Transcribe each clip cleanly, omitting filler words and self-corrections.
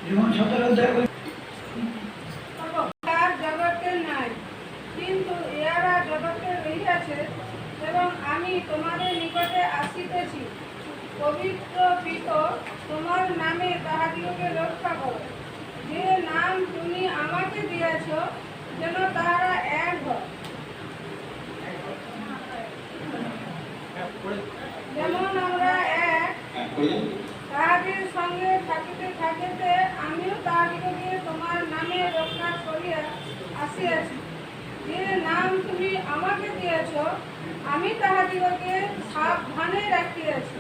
যেমন 17 অধ্যায় জগতের নাই, কিন্তু ইহারা জগতে রহিয়াছে, এবং আমি তোমাদের নিকটে আসিতেছি। পবিত্র পিত তোমার নামে তাহাদিগকে রক্ষা করো, যে নাম তুমি আমাকে দিয়াছ, যেন তাহারা এক হয়, যেমন আমরা এক। তাহাদের সঙ্গে থাকিতে থাকিতে আমিও তাহাদিগকে তোমার নামে রক্ষা করিয়া আসিয়াছি। যে নাম তুমি আমাকে দিয়াছ, আমি তাহাদিগকে সাবধানে রাখিয়াছি।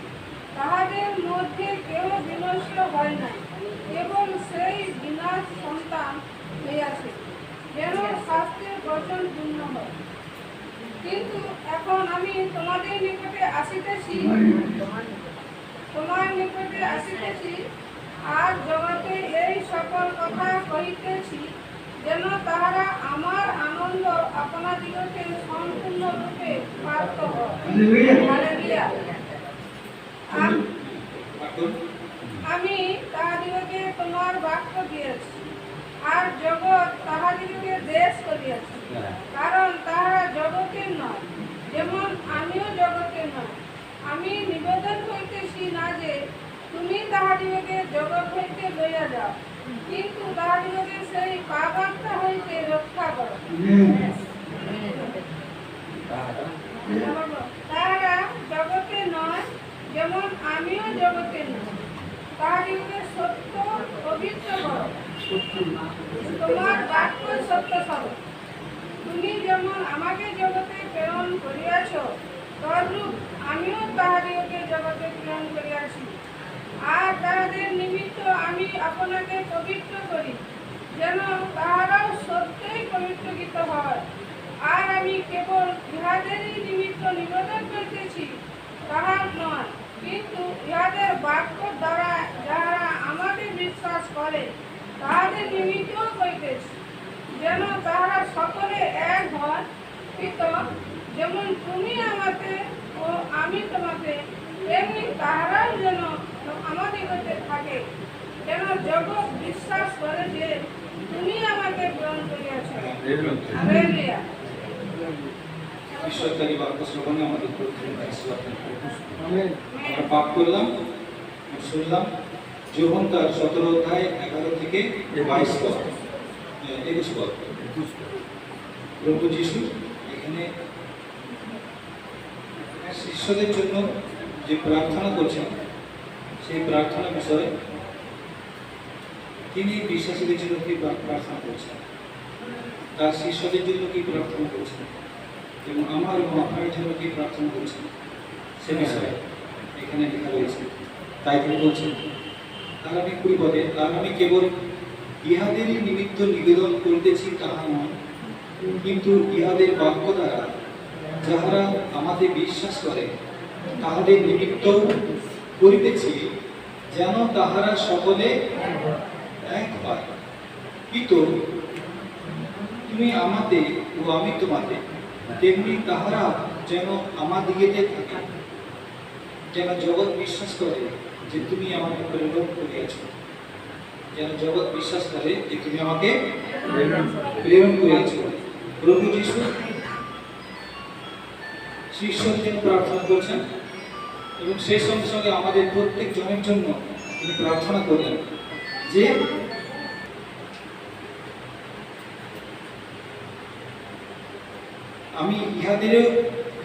তাহাদের মধ্যে কেউ বিনষ্ট হয় নাই, এবং সেই বিনাশ সন্তান হইয়াছে, যেন শাস্ত্রের বচন পূর্ণ হয়। কিন্তু এখন আমি তোমাদের নিকটে আসিতেছি, আর জগতে এই সকল কথা কহিতেছি, যেন তাহারা আমার আনন্দ আপনাদিগকে সম্পূর্ণরূপে প্রাপ্ত হয়। হালেলুয়া। আমি তাহাদিগকে তোমার বাক্য দিয়েছি, আর জগৎ তাহাদিগকে দেশ করিয়াছে, কারণ তাহারা জগতের নয়, যেমন আমিও জগতের নয়। আমি নিবেদন করিতেছি না যে তুমি তাহাদিগকে জগৎ হইতে লইয়া যাও, কিন্তু তাহাদিগকে সেই পাপাত্মা হইতে রক্ষা করো। তাহারা জগতে নয়, যেমন আমিও জগতে নয়। তাহাদিগকে সত্য পবিত্র করো, তোমার বাক্য সত্য স্বরূপ। তুমি যেমন আমাকে জগতে প্রেরণ করিয়াছ, তদ্রূপ আমিও তাহাদিগকে জগতে প্রেরণ করিয়াছি। আর তাহাদের নিমিত্ত আমি আপনাকে পবিত্র করি, যেন তাহারাও সত্যই পবিত্রকৃত হয়। আর আমি কেবল ইহাদেরই নিমিত্ত নিবেদন করিতেছি, তাহার নয়, কিন্তু ইহাদের বাক্য দ্বারা যাহারা আমাকে বিশ্বাস করে, তাহাদের নিমিত্তও করিতেছি, যেন তাহারা সকলে এক হয়, পিত যেমন তুমি আমাকে ও আমি তোমাকে, তেমনি তাহারাও যেন আমাদিগতে থাকে, যেন জগৎ বিশ্বাস করে যে তুমি আমাকে গ্রহণ করিয়াছ। হালেলুয়া। ঈশ্বরকারী বাক্য শ্রবণে আমাদের আমরা পাঠ করলাম, শুনলাম যোহন তার 17 অধ্যায় 11 থেকে 22 পদ, 21 পদ। প্রভু যীশু এখানে শিষ্যদের জন্য যে প্রার্থনা করছেন, সেই প্রার্থনা বিষয়ে তিনি বিশ্বাসীদের জন্য কি প্রার্থনা করছেন, তার শিষ্যদের জন্য কি প্রার্থনা করছেন, এবং আমার এবং আপনার জন্য কি প্রার্থনা করছেন, সে বিষয়ে এখানে লেখা রয়েছে। তাই তিনি বলছেন, তার আমি 20 পদে, তার আমি কেবল ইহাদেরই নিমিত্ত নিবেদন করিতেছি তাহা নয়, কিন্তু ইহাদের বাক্য দ্বারা যাহারা আমাদের বিশ্বাস করে, তাহাদের নিমিত্ত করিতেছি, যেন তাহারা সকলে এক হয়। কিন্তু তুমি আমাতে ও আমি তোমাতে, তেমনি তাহারা যেন আমাদিগেতে থাকে, যেন জগৎ বিশ্বাস করে যে তুমি আমাকে প্রেরণ করিয়াছ, যেন জগৎ বিশ্বাস করে যে তুমি আমাকে প্রেরণ করিয়াছ। প্রভু যীশু শিষ্যদের জন্য প্রার্থনা করছেন, এবং সেই সঙ্গে সঙ্গে আমাদের প্রত্যেক জনের জন্য তিনি প্রার্থনা করলেন যে আমি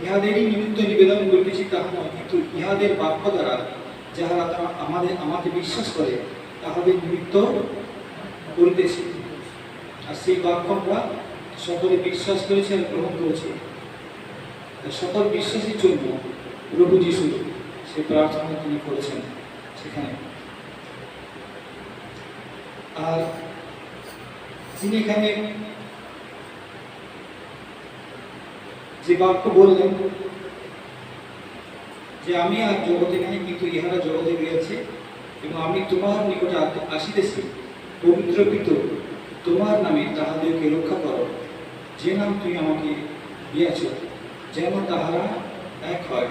ইহাদেরই নিমিত্ত নিবেদন করিতেছি তাহা নয়, কিন্তু ইহাদের বাক্য দ্বারা যাহারা আমাকে বিশ্বাস করে, তাহাদের নিমিত্ত করিতেছি। আর সেই বাক্য আমরা সকলে বিশ্বাস করেছে আর গ্রহণ করেছে। সকল বিশ্বাসের জন্য প্রভু যীশু সে প্রার্থনা তিনি করেছেন সেখানে। আর তিনি এখানে যে বাক্য বললেন যে আমি আর জগতে নাই, কিন্তু ইহারা জগতে রয়েছে, এবং আমি তোমার নিকটে আসিতেছি, পবিত্রকৃত তোমার নামে তাহাদেরকে রক্ষা করো, যে নাম তুমি আমাকে দিয়াছ, যেন তাহারা এক হয়,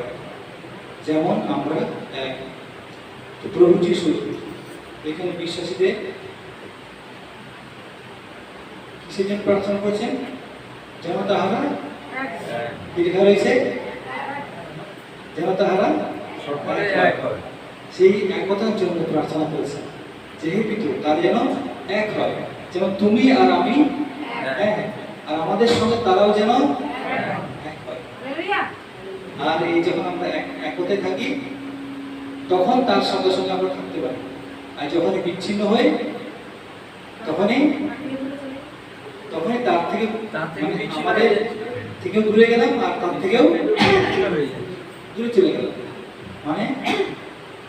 যেমন আমরা এক। তো প্রভু যীশু এখানে বিশ্বাসীদের কিসের জন্য প্রার্থনা করছেন? যেন তাহারা কি লেখা রয়েছে? যেন তাহারা সকলে এক হয়। সেই একতার জন্য প্রার্থনা করেছেন, যে হে পিতু তারা যেন এক হয়, যেমন তুমি আর আমি এক, আর আমাদের সঙ্গে তারাও যেন এক হয়। আর এই যখন আমরা একতায় থাকি তখন তার সঙ্গে সঙ্গে আমরা থাকতে পারি, আর যখনই বিচ্ছিন্ন হই তখনই তার থেকে মানে বিচ্ছিন্ন আমাদের হয়ে থেকেও দূরে গেলাম, আর তার থেকেও হয়ে যায়। দূরে চলে গেলাম। মানে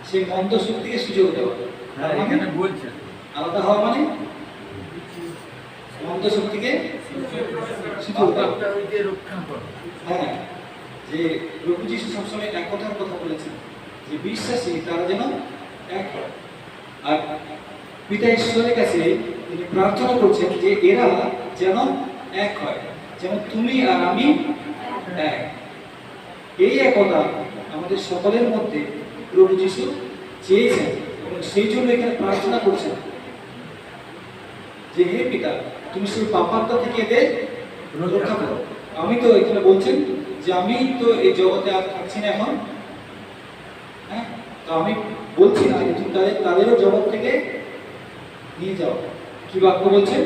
সেই মন্দ শক্তিকে সুযোগ দেওয়া, হ্যাঁ, তার মানে এখানে বলছেন আলাদা হওয়া মানে মন্দ শক্তিকে সুযোগ দেওয়া। পাপটা হইতে রক্ষা করো। হ্যাঁ, যে প্রভু যীশু সবসময় এক কথার কথা বলেছেন, যে বিশ্বাসী তারা যেন এক হয়। আর পিতা ঈশ্বরের কাছে তিনি প্রার্থনা করছেন যে এরা যেন এক হয়, যেমন তুমি আর আমি এক। এই একতা আমাদের সকলের মধ্যে প্রভু যীশু চেয়েছেন, এবং সেই জন্য এখানে প্রার্থনা করছেন যে হে পিতা তুমি সেই পাপাত্মা থেকে এদের রক্ষা করো। আমি তো এখানে বলছেন যে আমি তো এই জগতে আর থাকছি না এখন, হ্যাঁ, তো আমি বলছি না যে তুমি তাদেরও জগৎ থেকে নিয়ে যাও। কি বাক্য বলছেন?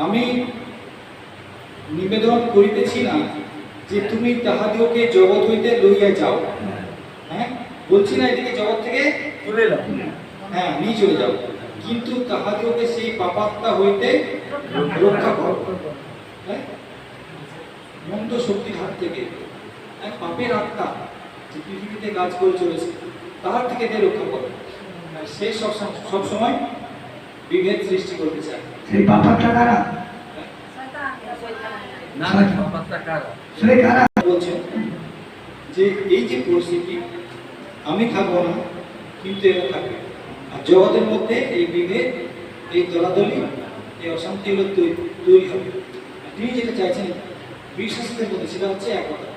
আমি নিবেদন করিতেছি না যে তুমি তাহাদিওকে জগৎ হইতে লইয়া যাও, হ্যাঁ, বলছি না এদিকে জগৎ থেকে তুলে দাও। হ্যাঁ নিয়ে চলে যাও, কিন্তু তাহাদিওকে সেই পাপাত্মা হইতে রক্ষা করো। হ্যাঁ, মন্দ শক্তির হাত থেকে, হ্যাঁ, পাপের আত্মা যে পৃথিবীতে কাজ করে চলেছে তাহার থেকে এদের রক্ষা করো। আর সে সবসময় বিভেদ সৃষ্টি করতে চায়। সেই পাপাটা কারা? না পাপটা কারা? সেই কারা? বলছেন যে এই যে পরিস্থিতি, আমি থাকবো না কিন্তু এরা থাকবে, আর জগতের মধ্যে এই বিভেদ, এই দলাদলি, এই অশান্তিগুলো তৈরি হবে। আর তিনি যেটা চাইছেন বিশ্বাসীদের মধ্যে, সেটা হচ্ছে একতা।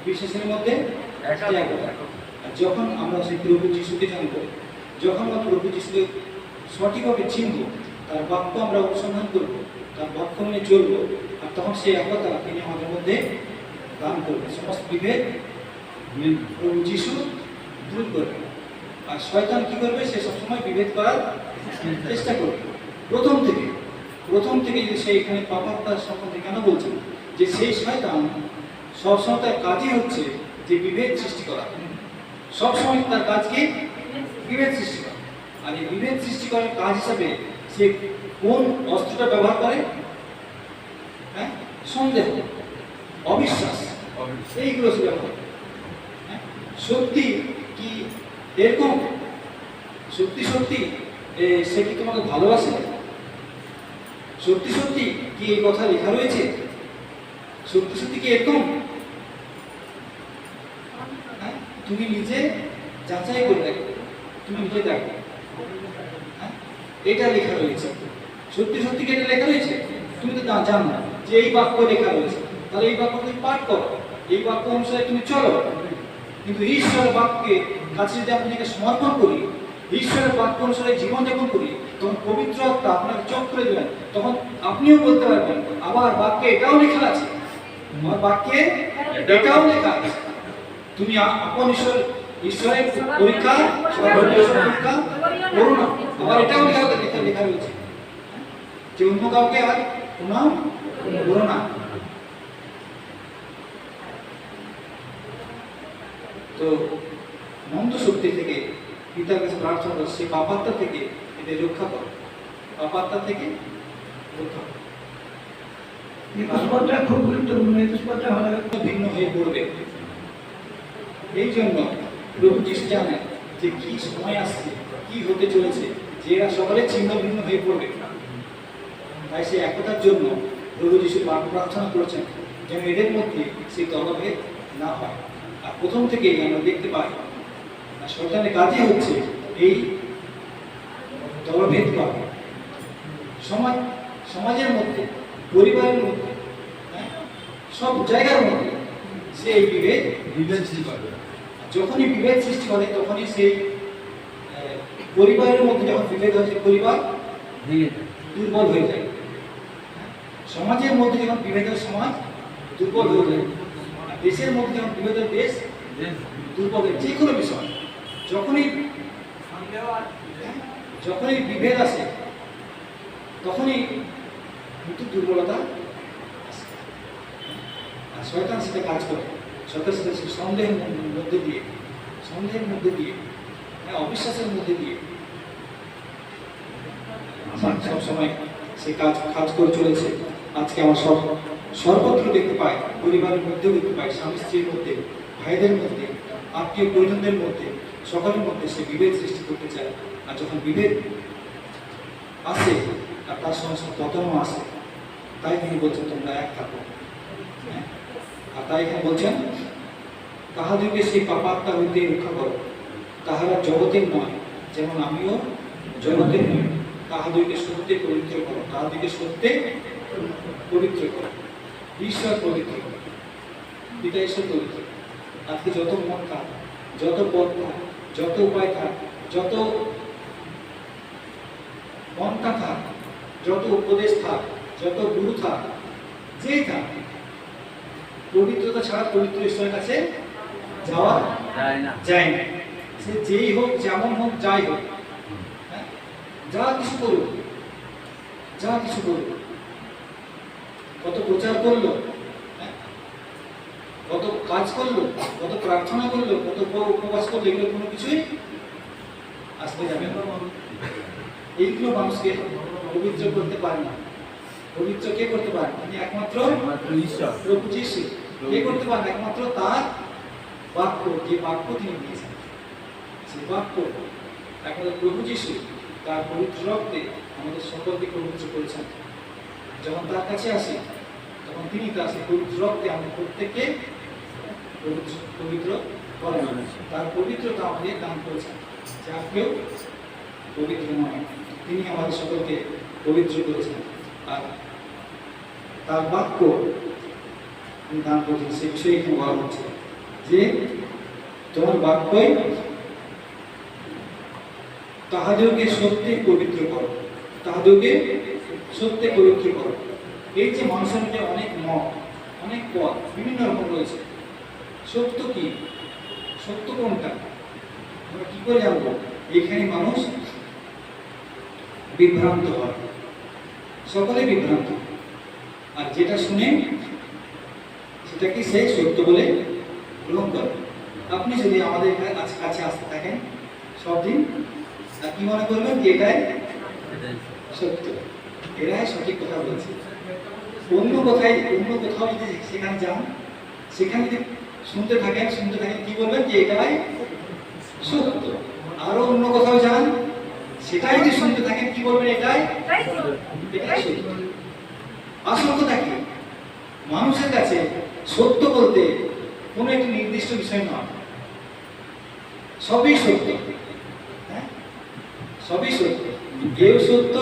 বিশ্বাসের মধ্যে একতা। আর যখন আমরা সেই প্রভু যিশুকে জানবো, যখন আমরা প্রভু যিশুকে সঠিকভাবে চিনব, তার বাক্য আমরা অনুসন্ধান করবো, তার বাক্য মেনে চলবো, আর তখন সেই একতা তিনি আমাদের মধ্যে দান করবে। সমস্ত বিভেদ প্রভু যিশু দূর করবে। আর শয়তান কি করবে? সে সবসময় বিভেদ করার চেষ্টা করবে। প্রথম থেকে যদি সে এখানে পাপাত্মার সম্বন্ধে কেন বলছেন, যে সেই শয়তান সবসময় তার কাজই হচ্ছে যে বিভেদ সৃষ্টি করা। সবসময় তার কাজ কি? বিভেদ সৃষ্টি করা। আর এই বিভেদ সৃষ্টি করার কাজ হিসাবে সে কোন অস্ত্রটা ব্যবহার করে? হ্যাঁ, সন্দেহ, অবিশ্বাস, এইগুলো সে ব্যবহার করে। হ্যাঁ, সত্যি কি এরকম? সত্যি সে কি তোমাকে ভালোবাসে? সত্যি কি এই কথা লেখা রয়েছে? সত্যি কি এরকম? হ্যাঁ, তুমি নিজে যাচাই করে দেখো, তুমি নিজে দেখো। হ্যাঁ, এটা লেখা রয়েছে, সত্যি কি এটা লেখা রয়েছে? তুমি তো জানো না যে এই বাক্য লেখা রয়েছে, তাহলে এই বাক্য তুমি পাঠ করো, এই বাক্য অনুসারে তুমি চলো। কিন্তু ঈশ্বরের বাক্যে কাছে যদি আপনি নিজেকে সমর্পণ করি, ঈশ্বরের বাক্য অনুসারে জীবনযাপন করি, তখন পবিত্র আত্মা আপনাকে চোখ করে দেবেন। তখন আপনিও বলতে পারবেন আবার বাক্যে এটাও লেখা আছে, আমার বাক্যে এটাও লেখা আছে। তুমি আপন ঈশ্বরের পরীক্ষা করো না। আবার এটাও লেখা রয়েছে যে অন্য কাউকে আর প্রণাম করো না। তো মন্দ শক্তি থেকে পিতার কাছে প্রার্থনা করো, সেই পাপাত্মা থেকে এদের রক্ষা করো, পাপাত্মা থেকে রক্ষা করো। 21 পদটা খুব গুরুত্বপূর্ণ। 21 পদটা ভালো করে ভিন্ন হয়ে পড়বে। এই জন্য প্রভু যিশু জানেন যে কি সময় আসছে, কি হতে চলেছে, যে এরা সকলে ছিন্ন ভিন্ন হয়ে পড়বে। তাই সেই একতার জন্য প্রভু যিশু প্রার্থনা করেছেন যেন এদের মধ্যে সেই দলভেদ না হয়। আর প্রথম থেকেই আমরা দেখতে পাই শয়তানের কাজই হচ্ছে এই দলভেদ করা। সমাজের মধ্যে, পরিবারের মধ্যে, সব জায়গার মধ্যে সে এই বিভেদ বিভেদ সৃষ্টি করবে। যখনই বিভেদ সৃষ্টি হয় তখনই সেই পরিবারের মধ্যে যখন বিভেদ হয় সেই পরিবার ভেঙে যায়। দুর্বল হয়ে যায়। সমাজের মধ্যে যখন বিভেদ হয় সমাজ দুর্বল হয়ে যায়। আর দেশের মধ্যে যখন বিভেদ হয় দেশ দেশ দুর্বল হয়। যে কোনো বিষয় যখনই যখনই বিভেদ আসে তখনই কিন্তু দুর্বলতা আসে। আর শয়তান সেটা কাজ করে। শয়তান সেটা সন্দেহের মধ্যে দিয়ে অবিশ্বাসের মধ্যে দিয়ে সব সময় সে কাজ করে চলেছে। আজকে আমার সর্বত্র দেখতে পাই, পরিবারের মধ্যেও দেখতে পাই, স্বামী স্ত্রীর মধ্যে, ভাইদের মধ্যে, আত্মীয় পরিজনদের মধ্যে, সকলের মধ্যে সে বিভেদ সৃষ্টি করতে চায়। আর যখন বিভেদ আসে আর তার সঙ্গে সঙ্গে পতনও আসে, তাই তিনি বলছেন তোমরা এক থাকো। হ্যাঁ? আর তাই এখানে বলছেন তাহাদেরকে সেই পাপাত্মা হইতে রক্ষা করো, তাহারা জগতের নয় যেমন আমিও জগতের নই। তাহাদেরকে সত্যে পবিত্র করো, তাহাদেরকে সত্যে পবিত্র করো। ঈশ্বর পবিত্র, পিতা ঈশ্বর পবিত্র। আজকে যত মন থাক, যত পথ থাক, যত উপায় থাক, যত পন্থা থাক, যত উপদেশ থাক, যত গুরু থাক, যেই থাক, পবিত্রতা ছাড়া পবিত্র ঈশ্বরের কাছে যাওয়া যায় না। সে যেই হোক, যেমন হোক, যাই হোক, হ্যাঁ? যা কিছু করুক, কত প্রচার করলো, হ্যাঁ? কত কাজ করলো, কত প্রার্থনা করলো, কত উপবাস করলো, এগুলো কোনো কিছুই আসতে যাবে না। এইগুলো মানুষকে পবিত্র করতে পারে না। পবিত্র কে করতে পারে? তিনি একমাত্র ঈশ্বর, প্রভু যিশু। কে করতে পারেন? একমাত্র তার বাক্য, যে বাক্য তিনি দিয়েছেন, সেই বাক্য একমাত্র প্রভু যিশু তার পবিত্র রক্তে আমাদের সকলকে পবিত্র করেছেন। যখন তার কাছে আসি তখন তিনি তার সেই পবিত্র রক্তে আমাদের প্রত্যেককে পবিত্র করেন। তার পবিত্রতা আমাদের দান করেছেন। যা কেউ পবিত্র নয়, তিনি আমাদের সকলকে পবিত্র করেছেন। আর তার বাক্য তিনি দান করেছেন, সে বিষয়ে এখানে বলা হচ্ছে যে তোমার বাক্যই তাহাদেরকে সত্যি পবিত্র করো, তাহাদেরকে সত্যি পবিত্র করো। এই যে মানুষের মধ্যে অনেক মত, অনেক পথ, বিভিন্ন রকম রয়েছে। সত্য কি? সত্য কোনটা আমরা কি করে জানবো? এখানে মানুষ বিভ্রান্ত হয়, সকলে বিভ্রান্ত। আর যেটা শুনে সেটাকে সে সত্য বলে গ্রহণ করে। আপনি যদি আমাদের কাছে আসতে থাকেন সব দিন, কি মনে করবেন যে এটাই সত্য, এরাই সঠিক কথা বলছে। অন্য কোথাও যদি সেখানে যান, সেখানে যদি শুনতে থাকেন কি বলবেন যে এটাই সত্য। আরো অন্য কোথাও যান, সেটাই যদি শুনতে থাকেন কি বলবেন এটাই সত্য। আসল কথা কি? মানুষের কাছে সত্য বলতে কোনো একটি নির্দিষ্ট বিষয় নয়, সবই সত্য। হ্যাঁ, সবই সত্য। কেউ সত্য,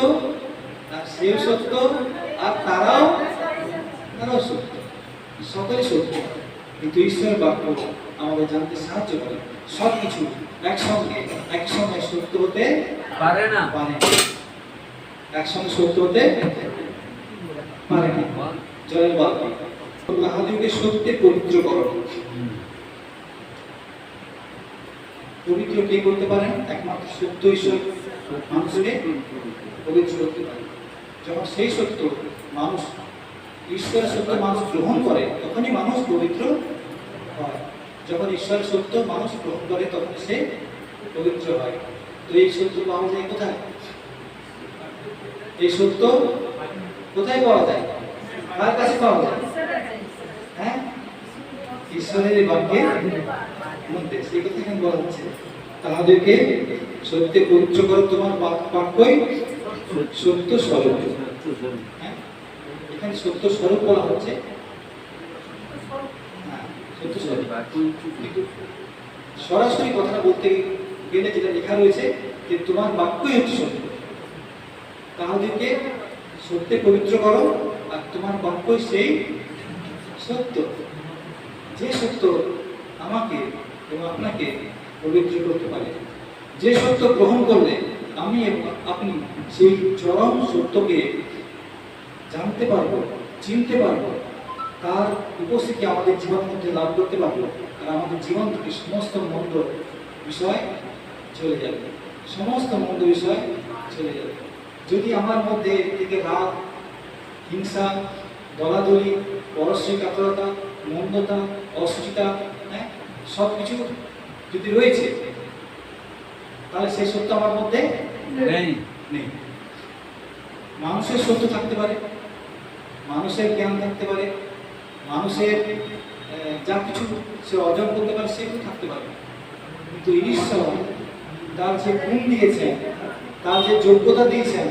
আর সেও সত্য, আর তারাও সত্য, সকলে সত্য। কিন্তু ঈশ্বরের বাক্য আমাদের জানতে সাহায্য করে সবকিছু একসঙ্গে সত্য হতে পারে না, একসঙ্গে সত্য হতে পারে না। জয়ের বাক্য তাহাদেরকে সত্যে পবিত্র করো। পবিত্র কে করতে পারেন? একমাত্র সত্য ঈশ্বর মানুষকে পবিত্র করতে পারে। যখন সেই সত্য মানুষ, ঈশ্বরের সত্য মানুষ গ্রহণ করে, তখনই মানুষ পবিত্র হয়। যখন ঈশ্বরের সত্য মানুষ গ্রহণ করে তখন সে পবিত্র হয়। তো এই সত্য পাওয়া যায় কোথায়? এই সত্য কোথায় পাওয়া যায়? কার কাছে পাওয়া যায়? হ্যাঁ, ঈশ্বরের বাক্যের মধ্যে। সেই কথা এখানে বলা হচ্ছে তাহাদেরকে সত্যে পবিত্র করো, তোমার বাক্যই সত্য স্বরূপ। হ্যাঁ, এখানে সত্য স্বরূপ বলা হচ্ছে। সত্য স্বরূপ কিন্তু সরাসরি কথাটা বলতে গেলে যেটা লেখা রয়েছে যে তোমার বাক্যই হচ্ছে সত্য। তাহাদেরকে সত্যে পবিত্র করো, আর তোমার বাক্যই সেই সত্য। যে সত্য আমাকে এবং আপনাকে পবিত্র করতে পারে। যে সত্য গ্রহণ করলে আমি এবং আপনি সেই চরম সত্যকে জানতে পারবো, চিনতে পারবো, তার উপস্থিতি আমাদের জীবনের মধ্যে লাভ করতে পারবো, আর আমাদের জীবন থেকে সমস্ত মন্দ বিষয় চলে যাবে, সমস্ত মন্দ বিষয় চলে যাবে। যদি আমার মধ্যে থেকে রাগ, হিংসা, দলাদলি, পরশ্রী কাতরতা, মন্দতা, অসুচিতা, হ্যাঁ, সব কিছু যদি রয়েছে, তাহলে সেই সত্য আমার মধ্যে নেই। নেই। মানুষের সত্য থাকতে পারে, মানুষের জ্ঞান থাকতে পারে, মানুষের যা কিছু সে অর্জন করতে পারে সেগুলো থাকতে পারে, কিন্তু ঈশ্বর তার যে গুণ দিয়েছেন, তার যে যোগ্যতা দিয়েছেন,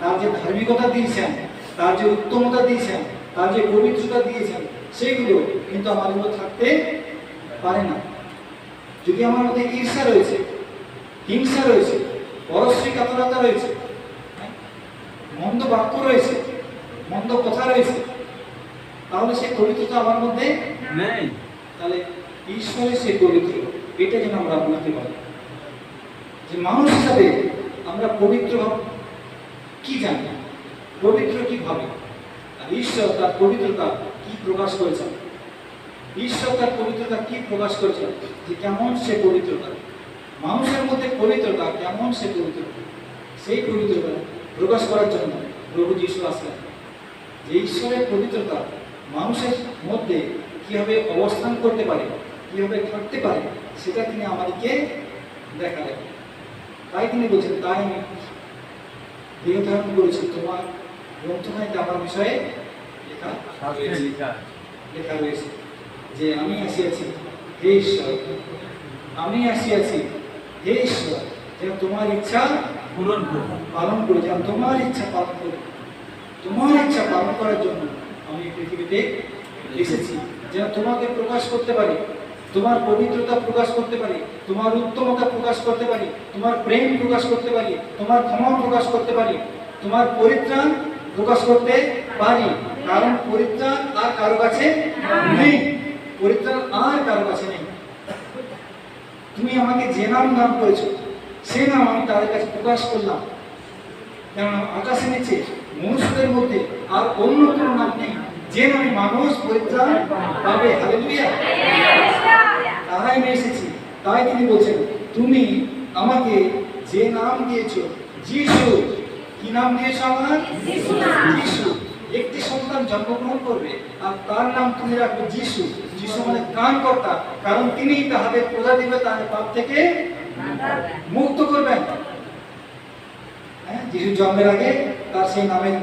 তার যে ধার্মিকতা দিয়েছেন, তার যে উত্তমতা দিয়েছেন, তার যে পবিত্রতা দিয়েছেন, সেগুলো কিন্তু আমার মধ্যে থাকতে পারে না। যদি আমার মধ্যে ঈর্ষা রয়েছে, হিংসা রয়েছে, পরশ্রী কাতরতা রয়েছে, মন্দ বাক্য রয়েছে, মন্দ কথা রয়েছে, তাহলে সেই পবিত্রতা আমার মধ্যে নেই। তাহলে ঈশ্বরের সেই পবিত্র, এটা যেন আমরা বুঝতে পারি যে মানুষ হিসাবে আমরা পবিত্র কি জানি, পবিত্র কিভাবে, আর ঈশ্বর তার পবিত্রতা কি প্রকাশ করেছেন, ঈশ্বর তার পবিত্রতা কি প্রকাশ করেছেন, যে কেমন সে পবিত্রতা, মানুষের মধ্যে পবিত্রতা কেমন সে পবিত্রতা, সেই পবিত্রতা প্রকাশ করার জন্য প্রভু যীশু আসলেন। যে ঈশ্বরের পবিত্রতা মানুষের মধ্যে কিভাবে অবস্থান করতে পারে, কিভাবে থাকতে পারে, সেটা তিনি আমাদেরকে দেখালেন। তাই তিনি বলছেন, তাই আমি দেহ ধারণ করেছি, তোমার গ্রন্থখানিতে আমার বিষয়ে লেখা রয়েছে, লেখা রয়েছে যে আমি আসিয়াছি হে ঈশ্বর, আমি আসিয়াছি হে ঈশ্বর, যেন তোমার ইচ্ছা পূরণ করুন। পালন করে, যেন তোমার ইচ্ছা পালন করে, তোমার ইচ্ছা পালন করার জন্য আমি পৃথিবীতে এসেছি, যেন তোমাকে প্রকাশ করতে পারি, তোমার পবিত্রতা প্রকাশ করতে পারি, তোমার উত্তমতা প্রকাশ করতে পারি, তোমার প্রেম প্রকাশ করতে পারি, তোমার ক্ষমা প্রকাশ করতে পারি, তোমার পরিত্রাণ প্রকাশ করতে পারি। কারণ পরিত্রাণ আর কারো কাছে নেই, পরিত্রাণ আর কারো কাছে নেই। তুমি আমাকে যে নাম দান করেছো, সে নাম আমি তাদের কাছে প্রকাশ করলাম, কারণ আকাশে নিচে মনুষ্যদের মধ্যে আর অন্য কোনো নাম নেই যে নামে মানুষ পরিত্রাণ পাবে। হালেলুয়া। তাই আমি এসেছি। তাই তিনি বলছেন, তুমি আমাকে যে নাম দিয়েছো, যিশু, কি নাম দিয়েছো আমার? যিশু। একটি সন্তান জন্মগ্রহণ করবে আর তার নাম তুমি রাখবে যিশু। যিশু মানে ত্রাণকর্তা, কারণ তিনি তাহাদের প্রজা দিবে, তাদের পাপ থেকে মুক্ত করবেন। যিশু জন্মের আগে তার সেই নামের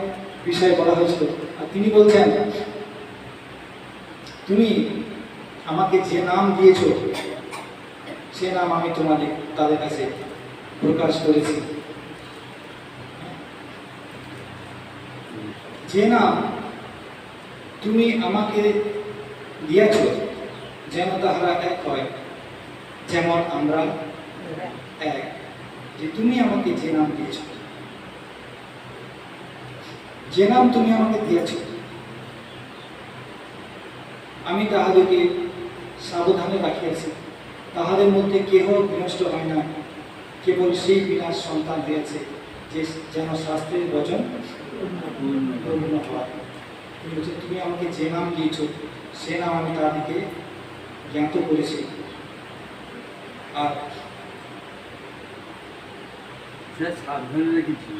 বিষয়ে বলা হয়েছিল। আর তিনি বলছেন, তুমি আমাকে যে নাম দিয়েছো, সে নাম আমি তোমাদের তাদের কাছে প্রকাশ করেছি। যে নাম তুমি আমাকে দিয়েছ, যেন তাহারা এক হয়, যেমন আমরা এক। যে তুমি আমাকে যে নাম দিয়েছ, যে নাম তুমি আমাকে দিয়েছ, আমি তাহাদেরকে সাবধানে রাখিয়াছি, তাহাদের মধ্যে কেহ বিনষ্ট হয় না, কেবল সেই বিনাশ সন্তান হয়েছে, যে যেন শাস্ত্রের বচন পূর্ণ হয়। তুমি আমাকে যে নাম দিয়েছ, সে নাম আমি তাদেরকে জ্ঞাত করেছি। আর সাবধানে রেখেছি।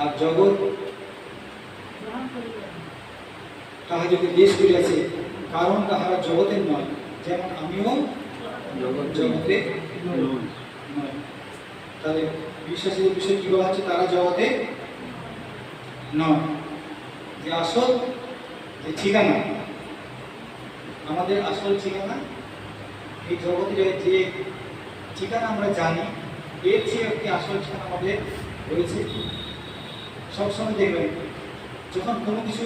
আর জগৎ তাহাদেরকে দেশ করিয়াছে, কারণ তাহারা জগতের নয়, যেমন আমিও জগতে নয়। তাহলে বিশ্বাসীদের বিষয়ে কি বলা হচ্ছে? তারা জগতে নয়। যে আসল যে ঠিকানা, আমাদের আসল ঠিকানা এই জগতে যে ঠিকানা আমরা জানি, এর চেয়ে একটি আসল ঠিকানা আমাদের রয়েছে। সবসময় দেখবেন, যখন কোনো কিছু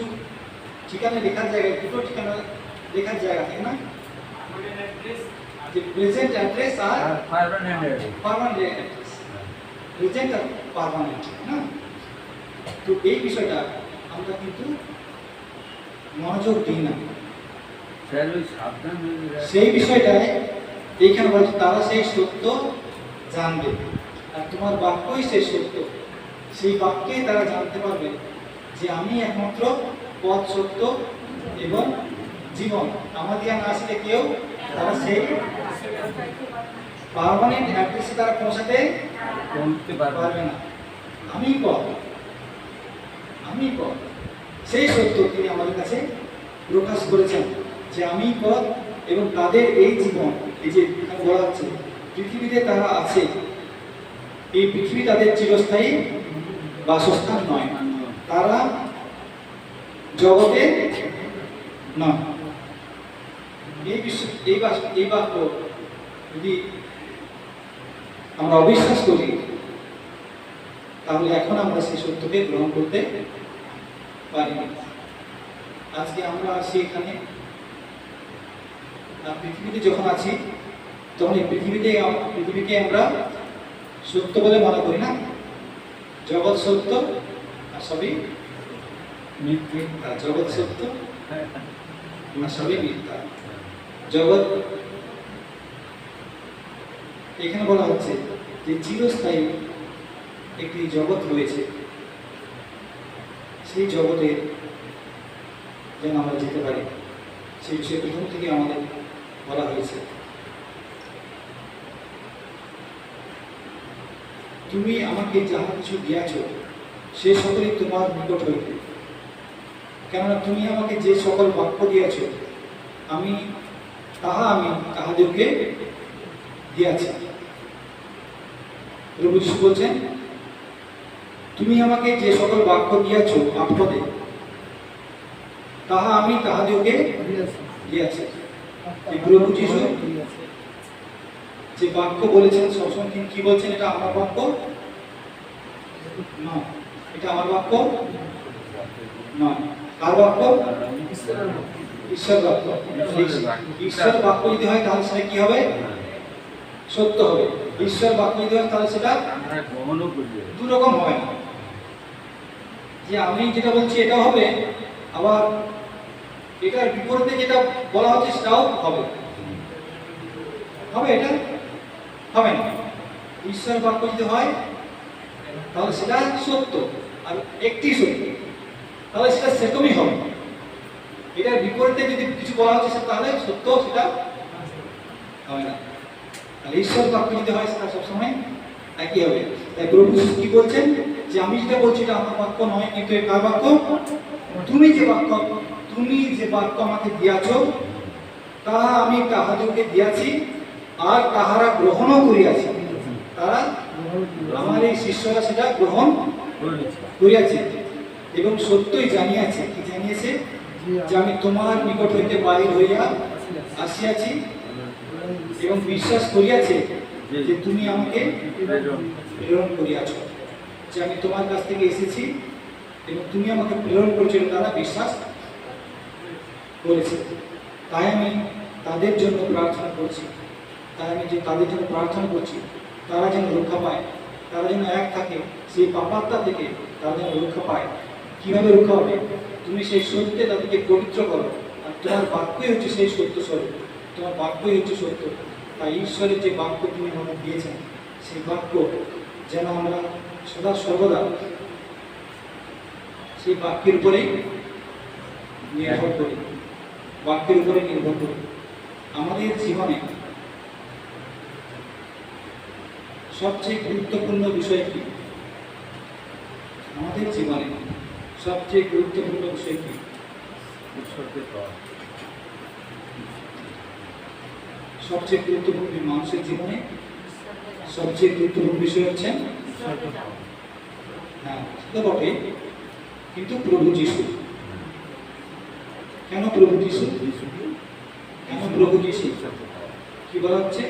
ঠিকানা লেখার জায়গায় দুটো ঠিকানা লেখার জায়গা থাকে না, যে প্রেজেন্ট অ্যাড্রেস আর পার্মানেন্ট অ্যাড্রেস, প্রেজেন্ট আর পার্মানেন্ট না। তো এই বিষয়টা আমরা কিন্তু মনোযোগ দিই না। স্যার ওই সাবধান হয়ে যায়। সেই বিষয়টায় এইখানে বলছে তারা সেই সত্য জানবে, আর তোমার বাক্যই সেই সত্য। সেই বাক্যেই তারা জানতে পারবে যে আমি একমাত্র পথ, সত্য এবং জীবন। আমার দিয়া না আসলে কেউ তারা সেই পার্মানেন্ট অ্যাড্রেসে তারা পৌঁছাতে পৌঁছতে পারবে পারবে না। আমি পথ, আমি পথ, সেই সত্য তিনি আমাদের কাছে প্রকাশ করেছেন যে আমি পথ এবং তাদের এই জীবন। এই যে এখানে বলা হচ্ছে পৃথিবীতে তারা আছে, এই পৃথিবী তাদের চিরস্থায়ী বাসস্থান নয়, তারা জগতে নয়। এই বাক্য যদি আমরা অবিশ্বাস করি তাহলে এখন আমরা সেই সত্যকে গ্রহণ করতে পারি না। আজকে আমরা আছি এখানে, আর পৃথিবীতে যখন আছি তখন এই পৃথিবীকে আমরা সত্য বলে মনে করি না। জগৎ সত্য আর সবই মিথ্যা। জগৎ সত্য আর সবই মিথ্যা। জগৎ, এখানে বলা হচ্ছে যে চিরস্থায়ী একটি জগৎ রয়েছে, সেই জগতে যেন আমরা যেতে পারি সেই বিষয়ে প্রথম থেকে আমাদের বলা হয়েছে। তুমি আমাকে যাহা কিছু দিয়াছ সে সকলই তোমার নিকট হইতে, কেননা তুমি আমাকে যে সকল বাক্য দিয়াছ আমি তাহাদেরকে দিয়াছি। প্রভু যিশু বলছেন তুমি আমাকে যে সকল বাক্য দিয়াছ আপদে তাহা আমি তাহাদেরকে দিয়াছি। এই প্রভু যিশু যে বাক্য বলেছেন সবসময় তিনি কি বলছেন? এটা আমার বাক্য নয়, এটা আমার বাক্য নয়। কার বাক্য? ঈশ্বর বাক্য। ঈশ্বর বাক্য যদি হয় তাহলে সেটা কি হবে? সত্য হবে। ঈশ্বর বাক্য যদি হয় তাহলে সেটা দু রকম হবে না, যে আমি যেটা বলছি এটাও হবে, আবার এটার বিপরীতে যেটা বলা হচ্ছে সেটাও হবে। হবে? এটা হবে না। ঈশ্বর বাক্য যদি হয় তাহলে সেটা সত্য, আর একটি সত্য, তাহলে সেটা সেরকমই হবে। এটার বিপরীতে যদি কিছু বলা হচ্ছে তাহলে সত্য সেটা হবে না। তাহলে ঈশ্বর বাক্য যদি হয় সেটা সবসময় একই হবে। তাই প্রভু কি বলছেন? যে আমি যেটা বলছি এটা আমার বাক্য নয়, কিন্তু এটা কার বাক্য? তুমি যে বাক্য আমাকে দিয়াছ তাহা আমি তাহাদেরকে দিয়াছি, আর তাহারা গ্রহণও করিয়াছে। তারা আমার এই শিষ্যরা সেটা গ্রহণ করিয়াছে এবং সত্যই জানিয়াছে। কি জানিয়েছে? যে আমি তোমার নিকট হইতে বাহির হইয়া আসিয়াছি এবং বিশ্বাস করিয়াছে যে তুমি আমাকে প্রেরণ করিয়াছ, যে আমি তোমার কাছ থেকে এসেছি এবং তুমি আমাকে প্রেরণ করেছো, তারা বিশ্বাস করেছে। তাই আমি তাদের জন্য প্রার্থনা করছি, তাদের জন্য প্রার্থনা করছি তারা যেন রক্ষা পায়, তারা যেন এক থাকে, সেই পাপাত্মা থেকে তারা যেন রক্ষা পায়। কিভাবে রক্ষা হবে? তুমি সেই সত্যে তাদেরকে পবিত্র করো, আর তোমার বাক্যই হচ্ছে সেই সত্য স্বরূপ, তোমার বাক্যই হচ্ছে সত্য। তাই ঈশ্বরের যে বাক্য তুমি আমাদের দিয়েছেন সেই বাক্য যেন আমরা সদা সর্বদা সেই বাক্যের উপরেই নির্ভর করি, বাক্যের উপরে নির্ভর করি। আমাদের জীবনে সবচেয়ে গুরুত্বপূর্ণ বিষয় কি? আমাদের জীবনে সবচেয়ে গুরুত্বপূর্ণ বিষয় কি? সবচেয়ে গুরুত্বপূর্ণ মানুষের জীবনে সবচেয়ে গুরুত্বপূর্ণ বিষয় হচ্ছে, হ্যাঁ সেটা বটে, কিন্তু প্রভু যিশু। কেন প্রভু যিশু? কেন প্রভু যিশু? কি বলা হচ্ছে?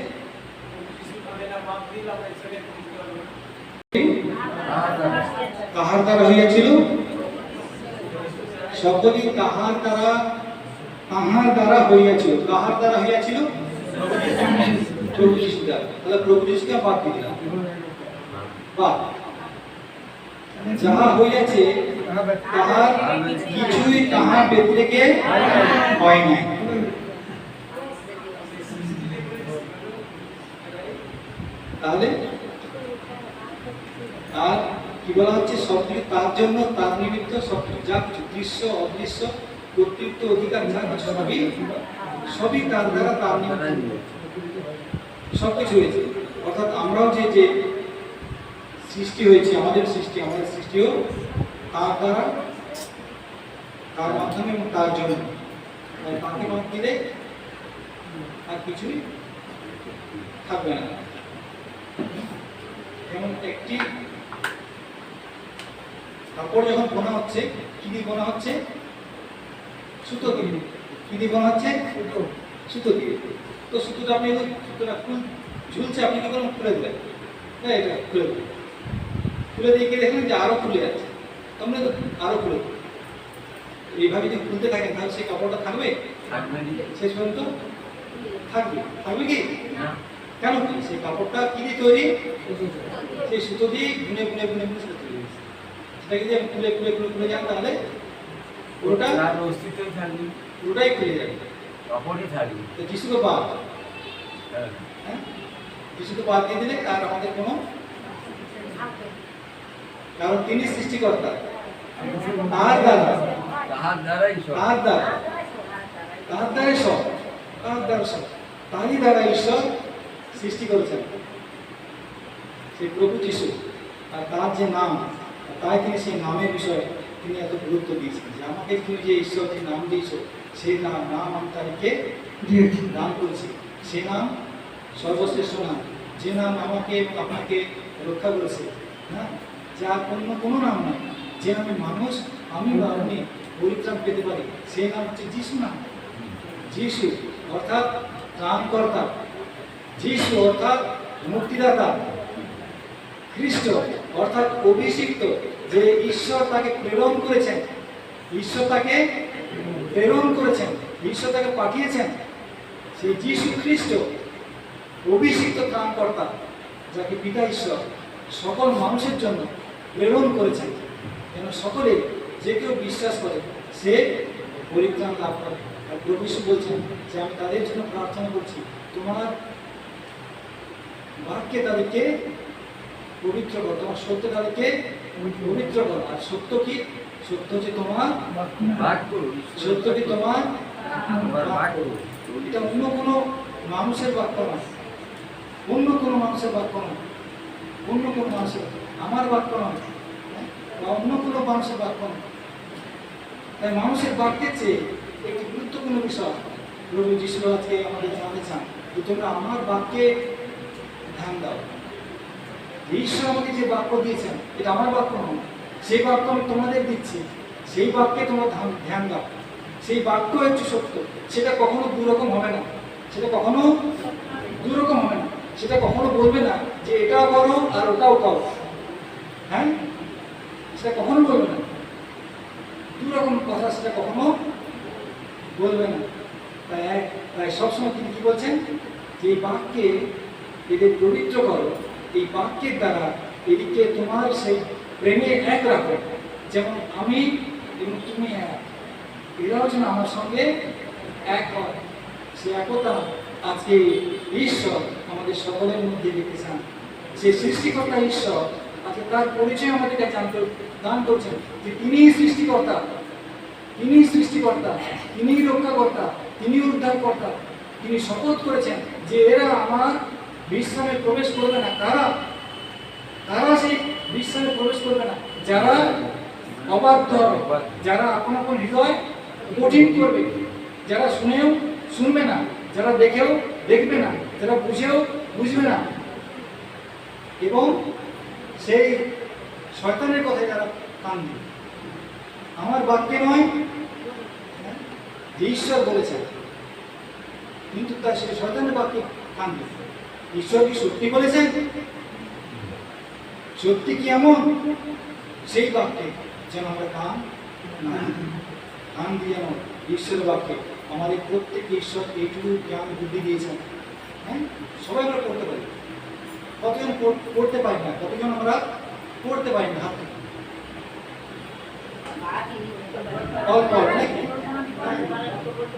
কাহার দ্বারা হইয়াছিল? শব্দটি তাহার দ্বারা হইয়াছিল। কাহার দ্বারা হইয়াছিল? প্রভু যিশু দ্বারা। তাহলে প্রভু যিশুকে বাদ দিয়ে দিলাম, বাদ। যাহা হইয়াছে তাহার কিছুই তাহার ব্যতিরেকে হয় নাই। তাহলে আর কি বলা হচ্ছে, সবকিছু তার জন্য, তার নিমিত্ত সবকিছু, যা কিছু দৃশ্য অদৃশ্য কর্তৃত্ব অধিকার যা কিছু সবই তার দ্বারা, তার নিমিত্ত সবকিছু হয়েছে। অর্থাৎ আমরাও যে সৃষ্টি হয়েছে, আমাদের সৃষ্টিও তার দ্বারা, তার মাধ্যমে এবং তার জন্য। তাকে বাদ দিলে আর কিছুই থাকবে না। যেমন একটি কাপড় যখন বোনা হচ্ছে, কি দিয়ে বোনা হচ্ছে? সুতো দিয়ে। কি দিয়ে বোনা হচ্ছে? সুতো দিয়ে। তো সুতোটা আপনি সুতোটা ঝুলছে, আপনি কি করবেন? খুলে দিলেন, হ্যাঁ এটা খুলে দিলেন, খুলে দিয়ে গিয়ে দেখলেন যে আরো খুলে যাচ্ছে, তোমরা তো আরো খুলে দিলেন। এইভাবে যদি খুলতে থাকেন তাহলে সেই কাপড়টা থাকবে? শেষ পর্যন্ত থাকবে? থাকবে কি? কেন কি? সেই কাপড়টা কি দিয়ে তৈরি? সেই সুতো দিয়ে বুনে বুনে বুনে বুনে সুতো তৈরি হয়েছে। সেটা যদি আমি খুলে খুলে খুলে খুলে যান তাহলে পুরোটাই খুলে যাবে, কাপড়ই থাকবে। তো যিশুকে বাদ, হ্যাঁ যিশুকে বাদ দিয়ে দিলে আর আমাদের কোনো, কারণ তিনি সৃষ্টিকর্তা, তার দ্বারা সব, তারই দ্বারা ঈশ্বর সৃষ্টি করেছেন সেই প্রভু যিশু। আর তার যে নাম, তাই তিনি সেই নামের বিষয়ে তিনি এত গুরুত্ব দিয়েছেন যে আমাকে তুমি যে ঈশ্বর যে নাম দিয়েছ, সেই নাম আমি তাদেরকে দান করেছি। সে নাম সর্বশ্রেষ্ঠ নাম, যে নাম আমাকে আপনাকে রক্ষা করেছে, হ্যাঁ, যার অন্য কোনো নাম নয়, যে নামে মানুষ, আমি বা আপনি পরিত্রাণ পেতে পারি, সেই নাম হচ্ছে যিশু নাম। যিশু অর্থাৎ ত্রাণকর্তা, যিশু অর্থাৎ মুক্তিদাতা, খ্রিস্ট অর্থাৎ অভিষিক্ত, যে ঈশ্বর তাকে প্রেরণ করেছেন, ঈশ্বর তাকে প্রেরণ করেছেন, ঈশ্বর তাকে পাঠিয়েছেন, সেই যিশু খ্রিস্ট অভিষিক্ত ত্রাণকর্তা, যাকে পিতা ঈশ্বর সকল মানুষের জন্য প্রেরণ করেছেন, যেন সকলে যে কেউ বিশ্বাস করে সে পরিত্রাণ লাভ করে। আর প্রভু যীশু বলছেন যে আমি তাদের জন্য প্রার্থনা করছি, তোমার বাক্যে তাদেরকে পবিত্র কর, তোমার সত্য তাদেরকে পবিত্র কর। আর সত্য কি? সত্য হচ্ছে তোমার বাক্য, সত্য কি? তোমার বাক্য। এটা অন্য কোনো মানুষের বাক্য নয়, অন্য কোনো মানুষের বাক্য নয়, অন্য কোনো মানুষের, আমার বাক্য নয়, বা অন্য কোনো মানুষের বাক্য নয়। তাই মানুষের বাক্যের চেয়ে একটি গুরুত্বপূর্ণ বিষয় প্রভু যীশু আজকে আমাদের জানাতে চান যে তোমরা আমার বাক্যে ধ্যান দাও। ঈশ্বর আমাকে যে বাক্য দিয়েছেন এটা আমার বাক্য নয়, সেই বাক্য আমি তোমাদের দিচ্ছি, সেই বাক্যে তোমরা ধ্যান দাও। সেই বাক্য হচ্ছে সত্য, সেটা কখনো দুরকম হবে না, সেটা কখনো দুরকম হবে না, সেটা কখনো বলবে না যে এটাও করো আর ওটাও করো, হ্যাঁ, সেটা কখনো বলবে না, দুরকম কথা সেটা কখনো বলবে না। তাই সবসময় তিনি কি বলছেন যে এই বাক্যে এদের পবিত্র করো, এই বাক্যের দ্বারা এদিকে তোমার সেই প্রেমে এক রাখো, যেমন আমি এবং তুমি এক, এরাও যেন আমার সঙ্গে এক হয়। সে একতা আজকে ঈশ্বর আমাদের সকলের মধ্যে দেখতে চান। সে সৃষ্টিকর্তা ঈশ্বর আজকে তার পরিচয় আমাদেরকে দান করছেন যে তিনি সৃষ্টিকর্তা, তিনি সৃষ্টিকর্তা, তিনি রক্ষাকর্তা, তিনি উদ্ধারকর্তা। তিনি শপথ করেছেন যে এরা আমার বিশ্রামে প্রবেশ করবে না। তারা সেই বিশ্রামে প্রবেশ করবে না যারা অবাধ্য হবে, যারা আপন আপন হৃদয় কঠিন করবে, যারা শুনেও শুনবে না, যারা দেখেও দেখবে না, যারা বুঝেও বুঝবে না, এবং সেই শয়তানের কথায় যারা কান দিবে। আমার বাক্যে নয়, যে ঈশ্বর বলেছেন, কিন্তু তার সেই শয়তানের বাক্যে কান দিবে। ঈশ্বর কি সত্যি বলেছেন? সত্যি কি এমন? সেই বাক্যে যেন আমরা কান দিয়ে এমন ঈশ্বরের বাক্যে আমাদের প্রত্যেককে ঈশ্বর এইটুকু জ্ঞান বুদ্ধি দিয়েছেন। হ্যাঁ, সবাই আমরা পড়তে পারি, কতজন পড়তে পারি না, কতজন আমরা পড়তে পারি না, হাত অল্প নাকি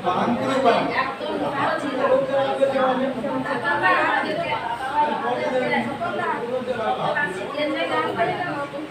পান করে পান যেটা দান করে এটা নতুন